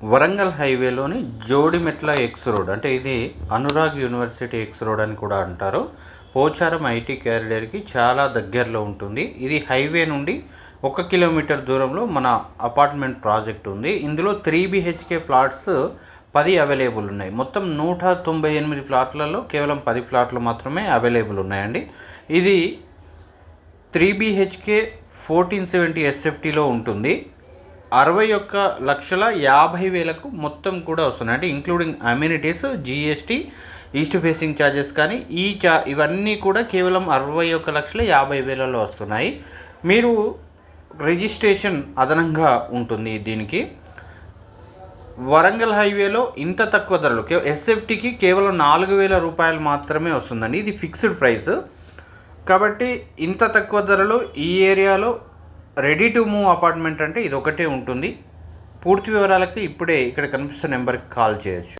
Warangal హైవేలోని Jodimetla X road, అంటే ఇది Anurag university X road అని కూడా అంటారు. పోచారం ఐటీ క్యారిడర్కి చాలా దగ్గరలో ఉంటుంది. ఇది హైవే నుండి 1 కిలోమీటర్ దూరంలో మన అపార్ట్మెంట్ ప్రాజెక్ట్ ఉంది. ఇందులో 3 BHK ఫ్లాట్స్ 10 అవైలబుల్ ఉన్నాయి. మొత్తం 198 ఫ్లాట్లలో కేవలం 10 ఫ్లాట్లు మాత్రమే అవైలబుల్ ఉన్నాయండి. ఇది 3 BHK 1470 SFTలో ఉంటుంది. 61,50,000 మొత్తం కూడా వస్తున్నాయి, అంటే including amenities, GST, east facing charges కానీ ఇవన్నీ కూడా కేవలం 61,50,000లో వస్తున్నాయి. మీరు రిజిస్ట్రేషన్ అదనంగా ఉంటుంది దీనికి. వరంగల్ హైవేలో ఇంత తక్కువ ధరలు SFTకి కేవలం 4,000 రూపాయలు మాత్రమే వస్తుందండి. ఇది ఫిక్స్డ్ ప్రైస్ కాబట్టి ఇంత తక్కువ ధరలో ఈ ఏరియాలో రెడీ టు మూవ్ అపార్ట్మెంట్ అంటే ఇది ఒకటే ఉంటుంది. పూర్తి వివరాలకి ఇప్పుడే ఇక్కడ కనిపిస్తున్న నెంబర్కి కాల్ చేయొచ్చు.